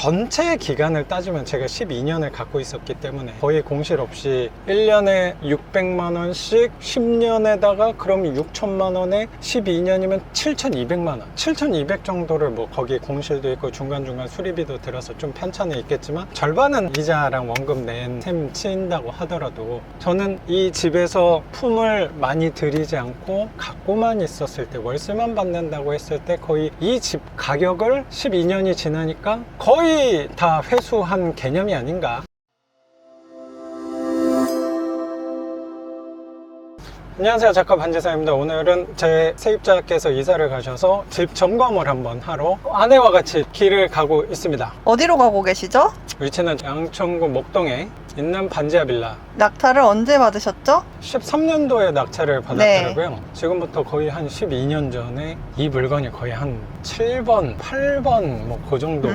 전체 기간을 따지면 제가 12년을 갖고 있었기 때문에 거의 공실 없이 1년에 600만 원씩 10년에다가 그럼 6천만 원에 12년이면 7,200만 원 7,200 정도를 뭐 거기 공실도 있고 중간중간 수리비도 들어서 좀 편차는 있겠지만 절반은 이자랑 원금 낸 셈 치인다고 하더라도 저는 이 집에서 품을 많이 들이지 않고 갖고만 있었을 때 월세만 받는다고 했을 때 거의 이 집 가격을 12년이 지나니까 거의 다 회수한 개념이 아닌가. 안녕하세요, 작가 반지사입니다. 오늘은 제 세입자께서 이사를 가셔서 집 점검을 한번 하러 아내와 같이 길을 가고 있습니다. 어디로 가고 계시죠? 위치는 양천구 목동에 있는 반지하 빌라. 낙찰을 언제 받으셨죠? 13년도에 낙찰을 받았더라고요. 지금부터 거의 한 12년 전에 이 물건이 거의 한 7번, 8번 뭐 그 정도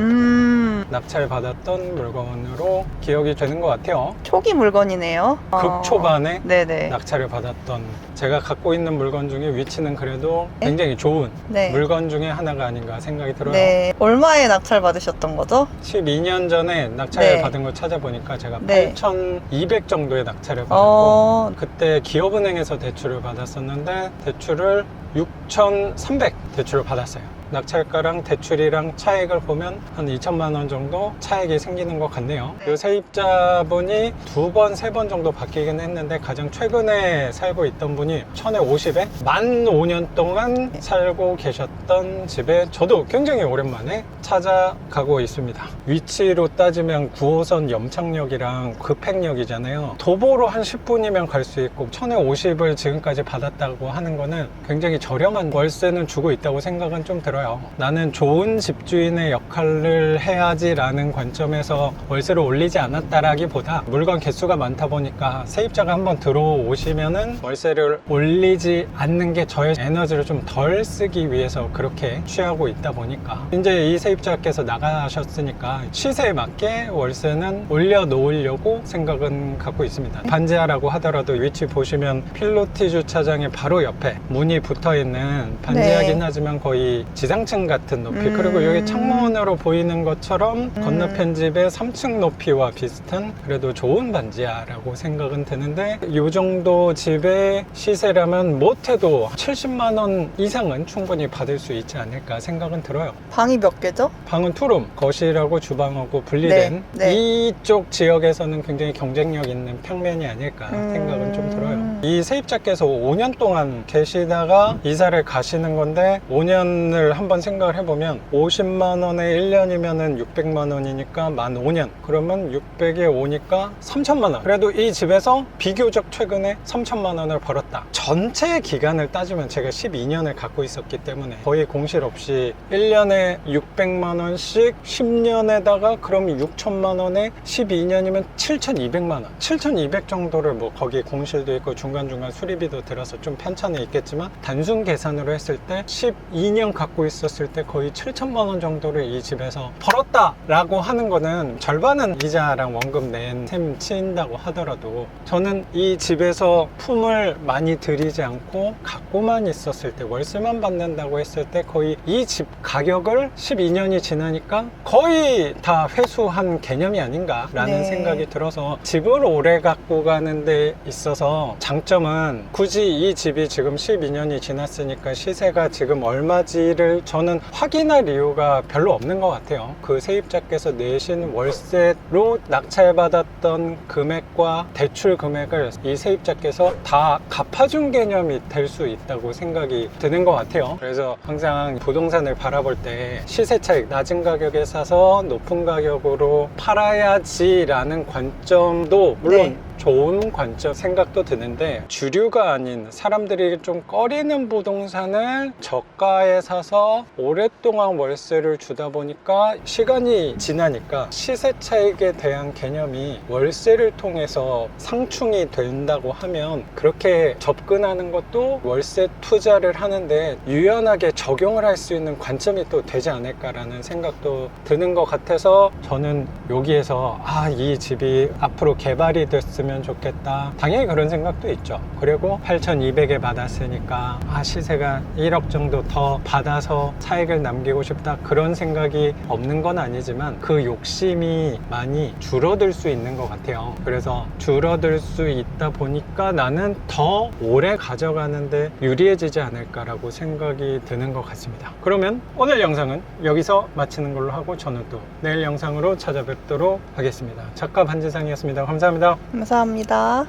낙찰 받았던 물건으로 기억이 되는 것 같아요. 초기 물건이네요. 극초반에 네네. 낙찰을 받았던, 제가 갖고 있는 물건 중에 위치는 그래도 굉장히 좋은 네. 물건 중에 하나가 아닌가 생각이 들어요. 네. 얼마에 낙찰 받으셨던 거죠? 12년 전에 낙찰을 네. 받은 걸 찾아보니까 제가 네. 8,200 정도의 낙찰을 받았고 그때 기업은행에서 대출을 받았었는데 대출을 6,300 대출을 받았어요. 낙찰가랑 대출이랑 차액을 보면 한 2천만 원 정도 차액이 생기는 것 같네요. 이 세입자분이 2번, 3번 정도 바뀌긴 했는데 가장 최근에 살고 있던 분이 1,050에 만 5년 동안 살고 계셨던 집에 저도 굉장히 오랜만에 찾아가고 있습니다. 위치로 따지면 9호선 염창역이랑 급행역이잖아요. 도보로 한 10분이면 갈 수 있고 1,050을 지금까지 받았다고 하는 거는 굉장히 저렴한 월세는 주고 있다고 생각은 좀 들어요. 나는 좋은 집주인의 역할을 해야지 라는 관점에서 월세를 올리지 않았다라기보다 물건 개수가 많다 보니까 세입자가 한번 들어오시면은 월세를 올리지 않는 게 저의 에너지를 좀 덜 쓰기 위해서 그렇게 취하고 있다 보니까 이제 이 세입자께서 나가셨으니까 시세에 맞게 월세는 올려놓으려고 생각은 갖고 있습니다. 반지하라고 하더라도 위치 보시면 필로티 주차장의 바로 옆에 문이 붙어있는 반지하긴 네. 하지만 거의 지상층 같은 높이, 그리고 여기 창문으로 보이는 것처럼 건너편 집의 3층 높이와 비슷한 그래도 좋은 반지하라고 생각은 드는데 이 정도 집의 시세라면 못해도 70만 원 이상은 충분히 받을 수 있지 않을까 생각은 들어요. 방이 몇 개죠? 방은 투룸, 거실하고 주방하고 분리된 네. 이쪽 지역에서는 굉장히 경쟁력 있는 평면이 아닐까 생각은 좀 들어요. 이 세입자께서 5년 동안 계시다가 이사를 가시는 건데 5년을 한번 생각을 해보면 50만 원에 1년이면은 600만 원이니까 만 5년 그러면 600에 5니까 3천만 원. 그래도 이 집에서 비교적 최근에 3천만 원을 벌었다. 전체 기간을 따지면 제가 12년을 갖고 있었기 때문에 거의 공실 없이 1년에 600만 원씩 10년에다가 그럼 6천만 원에 12년이면 7,200만 원 7,200 정도를 뭐 거기 공실도 있고 중간중간 수리비도 들어서 좀 편차는 있겠지만 단순 계산으로 했을 때 12년 갖고 있었을 때 거의 7천만 원 정도를 이 집에서 벌었다 라고 하는 거는 절반은 이자랑 원금 낸 셈 치인다고 하더라도 저는 이 집에서 품을 많이 들이지 않고 갖고만 있었을 때 월세만 받는다고 했을 때 거의 이 집 가격을 12년이 지나니까 거의 다 회수한 개념이 아닌가 라는 네. 생각이 들어서 집을 오래 갖고 가는 데 있어서 장점은 굳이 이 집이 지금 12년이 지났으니까 시세가 지금 얼마지를 저는 확인할 이유가 별로 없는 것 같아요. 그 세입자께서 내신 월세로 낙찰받았던 금액과 대출 금액을 이 세입자께서 다 갚아준 개념이 될 수 있다고 생각이 드는 것 같아요. 그래서 항상 부동산을 바라볼 때 시세 차익 낮은 가격에 사서 높은 가격으로 팔아야지 라는 관점도 물론 네. 좋은 관점 생각도 드는데 주류가 아닌 사람들이 좀 꺼리는 부동산을 저가에 사서 오랫동안 월세를 주다 보니까 시간이 지나니까 시세 차익에 대한 개념이 월세를 통해서 상충이 된다고 하면 그렇게 접근하는 것도 월세 투자를 하는데 유연하게 적용을 할 수 있는 관점이 또 되지 않을까라는 생각도 드는 것 같아서 저는 여기에서 이 집이 앞으로 개발이 됐으면 좋겠다. 당연히 그런 생각도 있죠. 그리고 8,200에 받았으니까 시세가 1억 정도 더 받아서 차익을 남기고 싶다. 그런 생각이 없는 건 아니지만 그 욕심이 많이 줄어들 수 있는 것 같아요. 그래서 줄어들 수 있다 보니까 나는 더 오래 가져가는데 유리해지지 않을까라고 생각이 드는 것 같습니다. 그러면 오늘 영상은 여기서 마치는 걸로 하고 저는 또 내일 영상으로 찾아뵙도록 하겠습니다. 작가 반지상이었습니다. 감사합니다. 감사합니다.